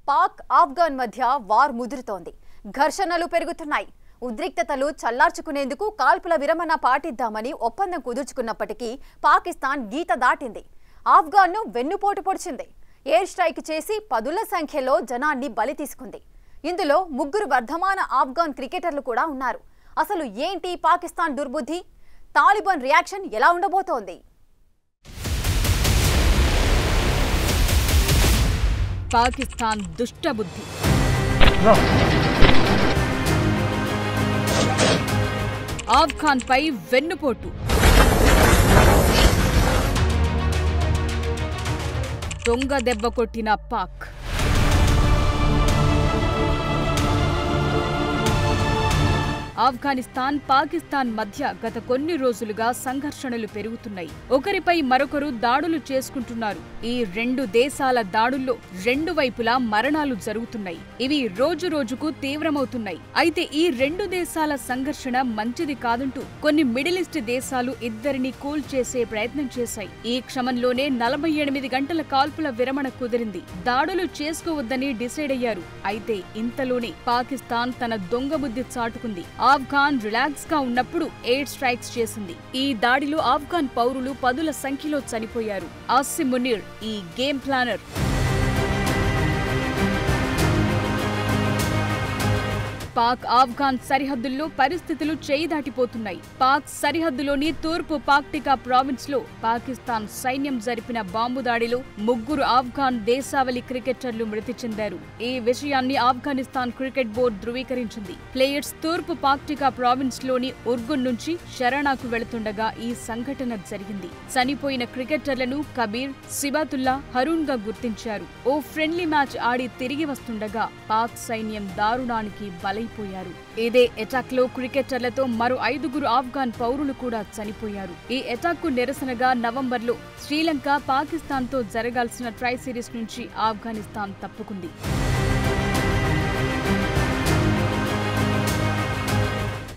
పాక్ ఆఫ్ఘన్ మధ్య వార్ ముదురుతోంది. ఘర్షణలు పెరుగుతున్నాయి. ఉద్రిక్తతలు చల్లార్చుకునేందుకు కాల్పుల విరమణ పాటిద్దామని ఒప్పందం కుదుర్చుకున్నప్పటికీ పాకిస్తాన్ గీత దాటింది. ఆఫ్ఘన్ను వెన్నుపోటు పొడిచింది. ఎయిర్ స్ట్రైక్ చేసి పదుల సంఖ్యలో జనాన్ని బలి తీసుకుంది. ఇందులో 3 వర్ధమాన ఆఫ్ఘన్ క్రికెటర్లు కూడా ఉన్నారు. అసలు ఏంటి పాకిస్తాన్ దుర్బుద్ధి? తాలిబాన్ రియాక్షన్ ఎలా ఉండబోతోంది? పాకిస్తాన్ దుష్టబుద్ధి. ఆఫ్ఘన్ పై వెన్నుపోటు. దొంగ దెబ్బ కొట్టిన పాక్. ఆఫ్ఘనిస్తాన్, పాకిస్తాన్ మధ్య గత కొన్ని రోజులుగా సంఘర్షణలు పెరుగుతున్నాయి. ఒకరిపై మరొకరు దాడులు చేసుకుంటున్నారు. ఈ 2 దేశాల దాడుల్లో 2 వైపులా మరణాలు జరుగుతున్నాయి. ఇవి రోజు రోజుకు తీవ్రమవుతున్నాయి. అయితే ఈ 2 దేశాల సంఘర్షణ మంచిది కాదంటూ కొన్ని మిడిల్ ఈస్ట్ దేశాలు ఇద్దరిని కూల్ చేసే ప్రయత్నం చేశాయి. ఈ క్రమంలోనే 48 గంటల కాల్పుల విరమణ కుదిరింది. దాడులు చేసుకోవద్దని డిసైడ్ అయ్యారు. అయితే ఇంతలోనే పాకిస్తాన్ తన దొంగ బుద్ధి చాటుకుంది. ఆఫ్ఘన్ రిలాక్స్ గా ఉన్నప్పుడు ఎయిర్ స్ట్రైక్స్ చేసింది. ఈ దాడిలో ఆఫ్ఘన్ పౌరులు పదుల సంఖ్యలో చనిపోయారు. ఆసిమ్ మునీర్ ఈ గేమ్ ప్లానర్. పాక్ ఆఫ్ఘన్ సరిహద్దుల్లో పరిస్థితులు చేయి దాటిపోతున్నాయి. పాక్ సరిహద్దులోని తూర్పు పాక్టికా ప్రావిన్స్ లో పాకిస్తాన్ సైన్యం జరిపిన బాంబు దాడిలో 3 ఆఫ్ఘన్ దేశావళి క్రికెటర్లు మృతి చెందారు. ఈ విషయాన్ని ఆఫ్ఘనిస్తాన్ క్రికెట్ బోర్డు ధృవీకరించింది. ప్లేయర్స్ తూర్పు పాక్టికా ప్రావిన్స్ లోని ఉర్గున్ నుంచి షరానాకు వెళుతుండగా ఈ సంఘటన జరిగింది. చనిపోయిన క్రికెటర్లను కబీర్, సిబాతుల్లా, హరూన్ గా గుర్తించారు. ఓ ఫ్రెండ్లీ మ్యాచ్ ఆడి తిరిగి వస్తుండగా పాక్ సైన్యం దారుణానికి బలైపోయారు. ఇదే అటాక్ లో క్రికెటర్లతో మరో 5 ఆఫ్ఘన్ పౌరులు కూడా చనిపోయారు. ఈ అటాక్ కు నిరసనగా నవంబర్లో శ్రీలంక పాకిస్తాన్ తో జరగాల్సిన ట్రై సిరీస్ నుంచి ఆఫ్ఘనిస్తాన్ తప్పుకుంది.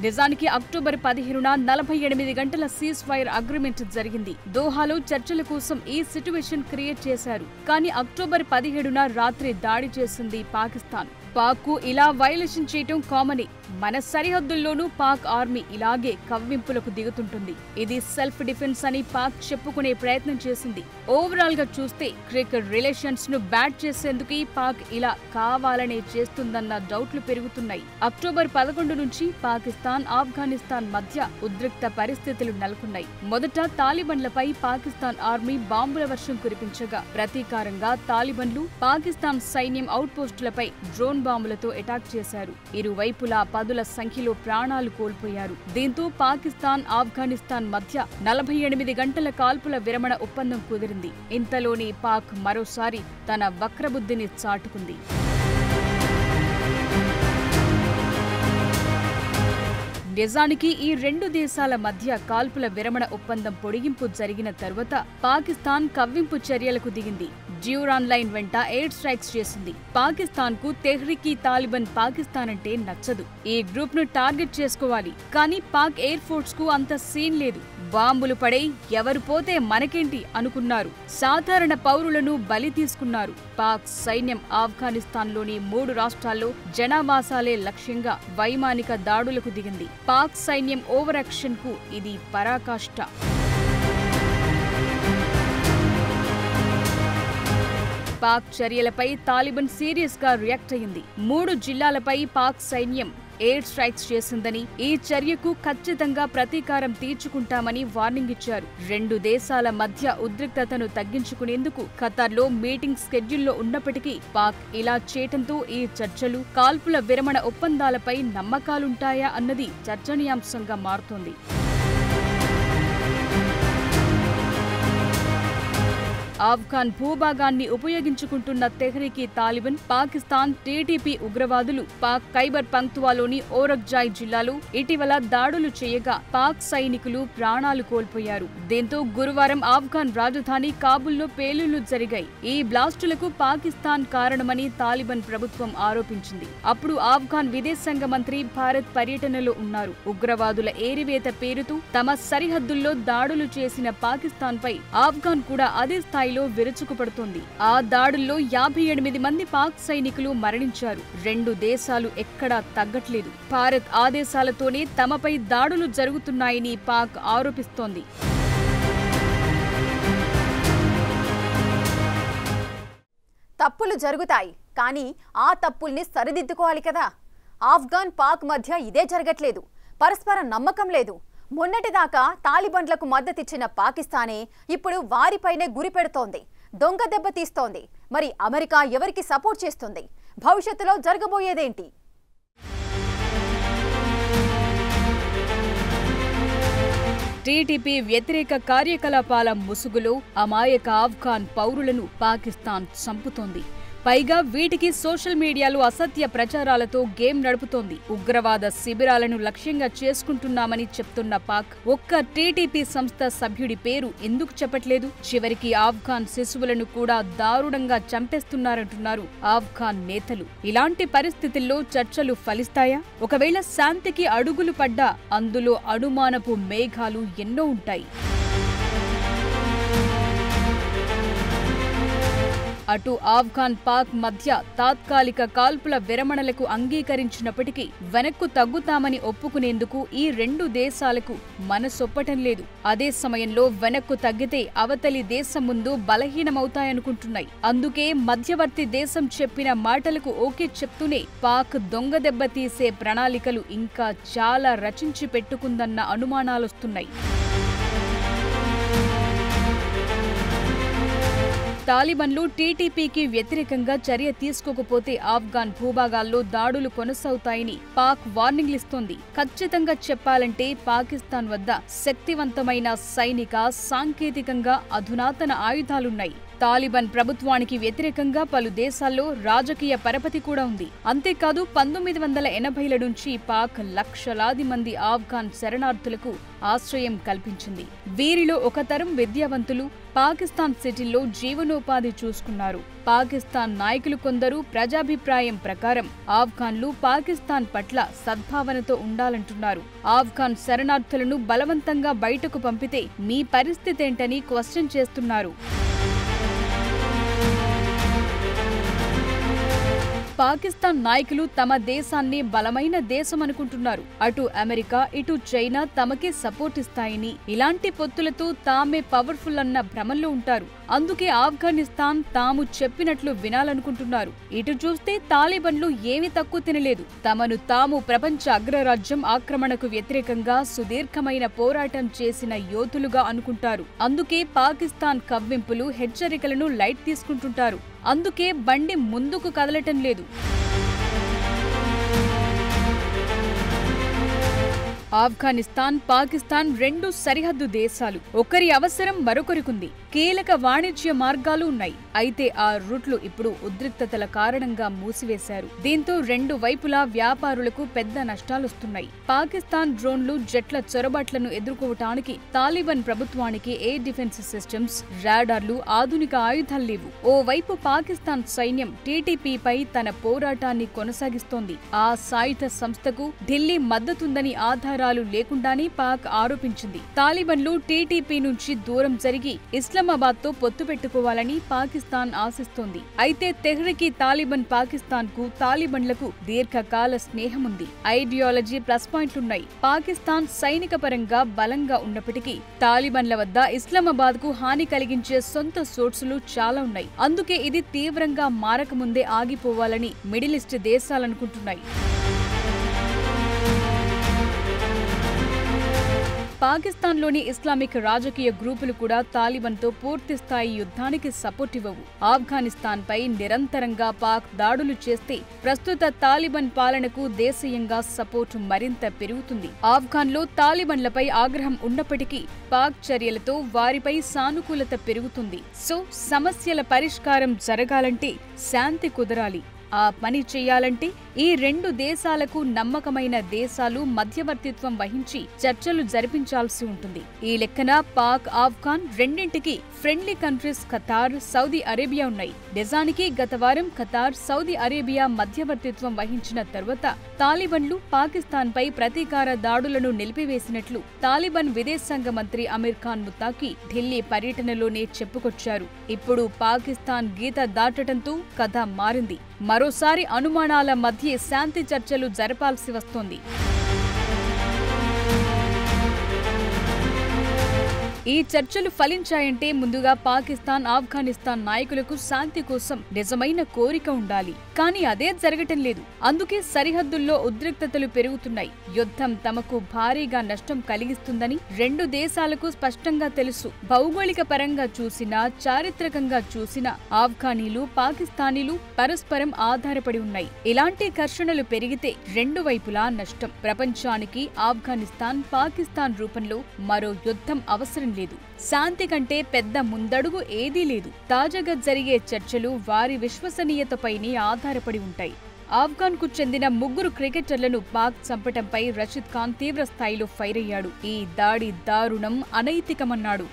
నిజానికి అక్టోబర్ 15న 48 గంటల సీజ్ ఫైర్ అగ్రిమెంట్ జరిగింది. దోహాలో చర్చల కోసం ఈ సిట్యుయేషన్ క్రియేట్ చేశారు. కానీ అక్టోబర్ 17న రాత్రి దాడి చేసింది పాకిస్తాన్. పాక్కు ఇలా వైలేషన్ చేయటం కామనే. మన సరిహద్దుల్లోనూ పాక్ ఆర్మీ ఇలాగే కవ్వింపులకు దిగుతుంటుంది. ఇది సెల్ఫ్ డిఫెన్స్ అని పాక్ చెప్పుకునే ప్రయత్నం చేసింది. ఓవరాల్ గా చూస్తే క్రికెట్ రిలేషన్స్ ను బ్యాట్ చేసేందుకు పాక్ ఇలా కావాలనే చేస్తుందన్న డౌట్లు పెరుగుతున్నాయి. అక్టోబర్ 11 నుంచి పాకిస్తాన్, ఆఫ్ఘనిస్తాన్ మధ్య ఉద్రిక్త పరిస్థితులు నెలకొన్నాయి. మొదట తాలిబన్లపై పాకిస్తాన్ ఆర్మీ బాంబుల వర్షం కురిపించగా ప్రతీకారంగా తాలిబన్లు పాకిస్తాన్ సైన్యం అవుట్ పోస్టులపై డ్రోన్ బాంబులతో అటాక్ చేశారు. ఇరువైపులా పదుల సంఖ్యలో ప్రాణాలు కోల్పోయారు. దీంతో పాకిస్తాన్, ఆఫ్ఘనిస్తాన్ మధ్య 48 గంటల కాల్పుల విరమణ ఒప్పందం కుదిరింది. ఇంతలోనే పాక్ మరోసారి తన వక్రబుద్ధిని చాటుకుంది. నిజానికి ఈ 2 దేశాల మధ్య కాల్పుల విరమణ ఒప్పందం పొడిగింపు జరిగిన తర్వాత పాకిస్తాన్ కవ్వింపు చర్యలకు దిగింది. డ్యూరాన్ లైన్ వెంట ఎయిర్ స్ట్రైక్స్ చేసింది. పాకిస్తాన్ కు తెహ్రీక్ తాలిబాన్ పాకిస్తాన్ అంటే నచ్చదు. ఈ గ్రూప్ ను టార్గెట్ చేసుకోవాలి. కానీ పాక్ ఎయిర్ ఫోర్స్ కు అంత సీన్ లేదు. బాంబులు పడే ఎవరు పోతే మనకేంటి అనుకున్నారు. సాధారణ పౌరులను బలి తీసుకున్నారు. పాక్ సైన్యం ఆఫ్ఘనిస్తాన్లోని 3 రాష్ట్రాల్లో జనావాసాలే లక్ష్యంగా వైమానిక దాడులకు దిగింది. పాక్ సైన్యం ఓవర్ యాక్షన్ కు ఇది పరాకాష్ట. పాక్ చర్యలపై తాలిబాన్ సీరియస్ గా రియాక్ట్ అయింది. 3 జిల్లాలపై పాక్ సైన్యం ఎయిర్ స్ట్రైక్స్ చేసిందని, ఈ చర్యకు ఖచ్చితంగా ప్రతీకారం తీర్చుకుంటామని వార్నింగ్ ఇచ్చారు. 2 దేశాల మధ్య ఉద్రిక్తతను తగ్గించుకునేందుకు ఖతార్లో మీటింగ్ స్కెడ్యూల్లో ఉన్నప్పటికీ పాక్ ఇలా చేయటంతో ఈ చర్చలు, కాల్పుల విరమణ ఒప్పందాలపై నమ్మకాలుంటాయా అన్నది చర్చనీయాంశంగా మారుతోంది. ఆఫ్ఘన్ భూభాగాన్ని ఉపయోగించుకుంటున్న తెహ్రీక్ తాలిబాన్, పాకిస్తాన్ టీటీపీ ఉగ్రవాదులు పాక్ ఖైబర్ పంక్తువాలోని ఓరక్జాయ్ జిల్లాలో ఇటీవల దాడులు చేయగా పాక్ సైనికులు ప్రాణాలు కోల్పోయారు. దీంతో గురువారం ఆఫ్ఘన్ రాజధాని కాబుల్లో పేలుళ్లు జరిగాయి. ఈ బ్లాస్టులకు పాకిస్తాన్ కారణమని తాలిబాన్ ప్రభుత్వం ఆరోపించింది. అప్పుడు ఆఫ్ఘన్ విదేశాంగ మంత్రి భారత్ పర్యటనలో ఉన్నారు. ఉగ్రవాదుల ఏరివేత పేరుతో తమ సరిహద్దుల్లో దాడులు చేసిన పాకిస్తాన్ పై ఆఫ్ఘన్ కూడా అదే స్థాయి స్థాయిలో విరుచుకుపడుతోంది. ఆ దాడుల్లో 58 మంది పాక్ సైనికులు మరణించారు. 2 దేశాలు ఎక్కడా తగ్గట్లేదు. భారత్ ఆదేశాలతోనే తమపై దాడులు జరుగుతున్నాయని పాక్ ఆరోపిస్తోంది. తప్పులు జరుగుతాయి, కానీ ఆ తప్పుల్ని సరిదిద్దుకోవాలి కదా. ఆఫ్ఘాన్ పాక్ మధ్య ఇదే జరగట్లేదు. పరస్పర నమ్మకం లేదు. మొన్నటిదాకా తాలిబన్లకు మద్దతిచ్చిన పాకిస్తానే ఇప్పుడు వారిపైనే గురి పెడుతోంది, దొంగ దెబ్బ తీస్తోంది. మరి అమెరికా ఎవరికి సపోర్ట్ చేస్తుంది? భవిష్యత్తులో జరగబోయేదేంటి? టీటీపీ వ్యతిరేక కార్యకలాపాల ముసుగులో అమాయక ఆఫ్ఘాన్ పౌరులను పాకిస్తాన్ చంపుతోంది. పైగా వీటికి సోషల్ మీడియాలో అసత్య ప్రచారాలతో గేమ్ నడుపుతోంది. ఉగ్రవాద శిబిరాలను లక్ష్యంగా చేసుకుంటున్నామని చెప్తున్న పాక్ ఒక్క టీటీపీ సంస్థ సభ్యుడి పేరు ఎందుకు చెప్పట్లేదు? చివరికి ఆఫ్ఘాన్ శిశువులను కూడా దారుణంగా చంపేస్తున్నారంటున్నారు ఆఫ్ఘాన్ నేతలు. ఇలాంటి పరిస్థితుల్లో చర్చలు ఫలిస్తాయా? ఒకవేళ శాంతికి అడుగులు పడ్డా అందులో అనుమానపు మేఘాలు ఎన్నో ఉంటాయి. అటు ఆఫ్ఘాన్ పాక్ మధ్య తాత్కాలిక కాల్పుల విరమణలకు అంగీకరించినప్పటికీ వెనక్కు తగ్గుతామని ఒప్పుకునేందుకు ఈ 2 దేశాలకు మనసొప్పటం లేదు. అదే సమయంలో వెనక్కు తగ్గితే అవతలి దేశం ముందు బలహీనమవుతాయనుకుంటున్నాయి. అందుకే మధ్యవర్తి దేశం చెప్పిన మాటలకు ఓకే చెప్తూనే పాక్ దొంగ దెబ్బ తీసే ప్రణాళికలు ఇంకా చాలా రచించి పెట్టుకుందన్న అనుమానాలొస్తున్నాయి. తాలిబన్లు టీటీపీకి వ్యతిరేకంగా చర్య తీసుకోకపోతే ఆఫ్ఘాన్ భూభాగాల్లో దాడులు కొనసాగుతాయని పాక్ వార్నింగ్లిస్తోంది. ఖచ్చితంగా చెప్పాలంటే పాకిస్తాన్ వద్ద శక్తివంతమైన సైనిక, సాంకేతికంగా అధునాతన ఆయుధాలున్నాయి. తాలిబాన్ ప్రభుత్వానికి వ్యతిరేకంగా పలు దేశాల్లో రాజకీయ పరపతి కూడా ఉంది. అంతేకాదు 1980ల నుంచి పాక్ లక్షలాది మంది ఆఫ్ఘాన్ శరణార్థులకు ఆశ్రయం కల్పించింది. వీరిలో ఒక తరం విద్యావంతులు పాకిస్తాన్ సిటీల్లో జీవనోపాధి చూసుకున్నారు. పాకిస్తాన్ నాయకులు కొందరు ప్రజాభిప్రాయం ప్రకారం ఆఫ్ఘాన్లు పాకిస్తాన్ పట్ల సద్భావనతో ఉండాలంటున్నారు. ఆఫ్ఘాన్ శరణార్థులను బలవంతంగా బయటకు పంపితే మీ పరిస్థితేంటని క్వశ్చన్ చేస్తున్నారు. పాకిస్తాన్ నాయకులు తమ దేశాన్ని బలమైన దేశం అనుకుంటున్నారు. అటు అమెరికా, ఇటు చైనా తమకే సపోర్ట్ ఇస్తాయని, ఇలాంటి పొత్తులతో తామే పవర్ఫుల్ అన్న భ్రమల్లో ఉంటారు. అందుకే ఆఫ్ఘనిస్తాన్ తాము చెప్పినట్లు వినాలనుకుంటున్నారు. ఇటు చూస్తే తాలిబన్లు ఏమీ తక్కువ తినలేదు. తమను తాము ప్రపంచ అగ్రరాజ్యం ఆక్రమణకు వ్యతిరేకంగా సుదీర్ఘమైన పోరాటం చేసిన యోధులుగా అనుకుంటారు. అందుకే పాకిస్తాన్ కవ్వింపులు, హెచ్చరికలను లైట్ తీసుకుంటుంటారు. అందుకే బండి ముందుకు కదలటం లేదు. ఆఫ్ఘనిస్తాన్, పాకిస్తాన్ 2 సరిహద్దు దేశాలు. ఒకరి అవసరం మరొకరికుంది. కీలక వాణిజ్య మార్గాలు ఉన్నాయి. అయితే ఆ రూట్లు ఇప్పుడు ఉద్రిక్తతల కారణంగా మూసివేశారు. దీంతో 2 వైపులా వ్యాపారులకు పెద్ద నష్టాలొస్తున్నాయి. పాకిస్తాన్ డ్రోన్లు, జెట్ల చొరబాట్లను ఎదుర్కోవటానికి తాలిబాన్ ప్రభుత్వానికి ఎయిర్ డిఫెన్స్ సిస్టమ్స్, రాడార్లు, ఆధునిక ఆయుధాలు లేవు. ఓవైపు పాకిస్తాన్ సైన్యం టీటీపీపై తన పోరాటాన్ని కొనసాగిస్తోంది. ఆ సాయుధ సంస్థకు ఢిల్లీ మద్దతుందని ఆధారాలు లేకుండానే పాక్ ఆరోపించింది. తాలిబన్లు టీటీపీ నుంచి దూరం జరిగి ఇస్లామాబాద్ తో పొత్తు పెట్టుకోవాలని పాకిస్తాన్ ఆశిస్తోంది. అయితే తెహ్రీకి తాలిబాన్ పాకిస్తాన్ కు, తాలిబన్లకు దీర్ఘకాల స్నేహముంది. ఐడియాలజీ ప్లస్ పాయింట్లున్నాయి. పాకిస్తాన్ సైనిక పరంగా బలంగా ఉన్నప్పటికీ తాలిబన్ల వద్ద ఇస్లామాబాద్ కు హాని కలిగించే సొంత సోర్సులు చాలా ఉన్నాయి. అందుకే ఇది తీవ్రంగా మారకముందే ఆగిపోవాలని మిడిల్ ఈస్ట్ దేశాలనుకుంటున్నాయి. పాకిస్తాన్లోని ఇస్లామిక్ రాజకీయ గ్రూపులు కూడా తాలిబాన్తో పూర్తిస్థాయి యుద్ధానికి సపోర్ట్ ఇవ్వవు. ఆఫ్ఘనిస్తాన్పై నిరంతరంగా పాక్ దాడులు చేస్తే ప్రస్తుత తాలిబాన్ పాలనకు దేశీయంగా సపోర్ట్ మరింత పెరుగుతుంది. ఆఫ్ఘాన్లో తాలిబాన్లపై ఆగ్రహం ఉన్నప్పటికీ పాక్ చర్యలతో వారిపై సానుకూలత పెరుగుతుంది. సో సమస్యల పరిష్కారం జరగాలంటే శాంతి కుదరాలి. ఆ పని చేయాలంటే ఈ రెండు దేశాలకు నమ్మకమైన దేశాలు మధ్యవర్తిత్వం వహించి చర్చలు జరిపించాల్సి ఉంటుంది. ఈ లెక్కన పాక్, ఆఫ్ఘాన్ రెండింటికి friendly countries Qatar, Saudi Arabia ఉన్నాయి. నిజానికి గత వారం ఖతార్, సౌదీ అరేబియా మధ్యవర్తిత్వం వహించిన తర్వాత తాలిబన్లు పాకిస్తాన్పై ప్రతీకార దాడులను నిలిపివేసినట్లు తాలిబాన్ విదేశాంగ మంత్రి అమీర్ ఖాన్ ముత్తాకి ఢిల్లీ పర్యటనలోనే చెప్పుకొచ్చారు. ఇప్పుడు పాకిస్తాన్ గీత దాటడంతో కథ మారింది. మరోసారి అనుమానాల మధ్య శాంతి చర్చలు జరపాల్సి వస్తోంది. ఈ చర్చలు ఫలించాయంటే ముందుగా పాకిస్తాన్, ఆఫ్ఘనిస్తాన్ నాయకులకు శాంతి కోసం నిజమైన కోరిక ఉండాలి. కానీ అదే జరగటం లేదు. అందుకే సరిహద్దుల్లో ఉద్రిక్తతలు పెరుగుతున్నాయి. యుద్ధం తమకు భారీగా నష్టం కలిగిస్తుందని రెండు దేశాలకు స్పష్టంగా తెలుసు. భౌగోళిక పరంగా చూసినా, చారిత్రకంగా చూసినా ఆఫ్ఘనీలు, పాకిస్తానీలు పరస్పరం ఆధారపడి ఉన్నాయి. ఇలాంటి ఘర్షణలు పెరిగితే రెండు వైపులా నష్టం. ప్రపంచానికి ఆఫ్ఘనిస్తాన్, పాకిస్తాన్ రూపంలో మరో యుద్ధం అవసరం లేదు. శాంతి కంటే పెద్ద ముందడుగు ఏదీ లేదు. తాజాగా జరిగే చర్చలు వారి విశ్వసనీయతపైనే ఆధారపడి ఉంటాయి. ఆఫ్ఘాన్ కు చెందిన 3 క్రికెటర్లను పాక్ చంపటంపై రషీద్ ఖాన్ తీవ్ర స్థాయిలో ఫైర్ అయ్యాడు. ఈ దాడి దారుణం, అనైతికమన్నాడు.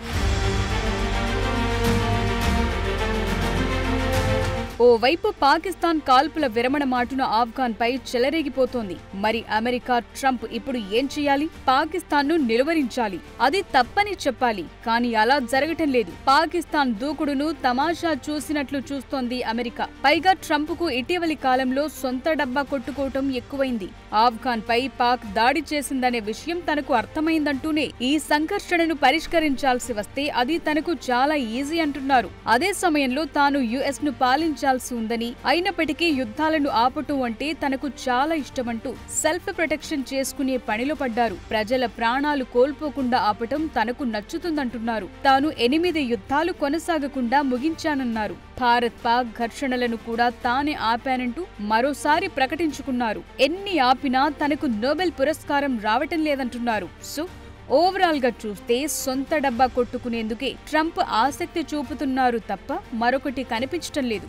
ఓవైపు పాకిస్తాన్ కాల్పుల విరమణ మాటున ఆఫ్ఘాన్ పై చెలరేగిపోతోంది. మరి అమెరికా, ట్రంప్ ఇప్పుడు ఏం చేయాలి? పాకిస్తాన్ను నిలువరించాలి. అది తప్పని చెప్పాలి. కానీ అలా జరగటం లేదు. పాకిస్తాన్ దూకుడును తమాషా చూసినట్లు చూస్తోంది అమెరికా. పైగా ట్రంప్ కు ఇటీవలి కాలంలో సొంత డబ్బా కొట్టుకోవటం ఎక్కువైంది. ఆఫ్ఘాన్ పై పాక్ దాడి చేసిందనే విషయం తనకు అర్థమైందంటూనే ఈ సంఘర్షణను పరిష్కరించాల్సి వస్తే అది తనకు చాలా ఈజీ అంటున్నారు. అదే సమయంలో తాను యుఎస్ ను పాలించాల్సి ఉందని, అయినప్పటికీ యుద్ధాలను ఆపటం అంటే తనకు చాలా ఇష్టమంటూ సెల్ఫ్ ప్రొటెక్షన్ చేసుకునే పనిలో పడ్డారు. ప్రజల ప్రాణాలు కోల్పోకుండా ఆపటం తనకు నచ్చుతుందంటున్నారు. తాను 8 యుద్ధాలు కొనసాగకుండా ముగించానన్నారు. భారత్ పాక్ ఘర్షణలను కూడా తానే ఆపానంటూ మరోసారి ప్రకటించుకున్నారు. ఎన్ని ఆపినా తనకు నోబెల్ పురస్కారం రావటం లేదంటున్నారు. సో ఓవరాల్ గా చూస్తే సొంత డబ్బా కొట్టుకునేందుకే ట్రంప్ ఆసక్తి చూపుతున్నారు తప్ప మరొకటి కనిపించటం లేదు.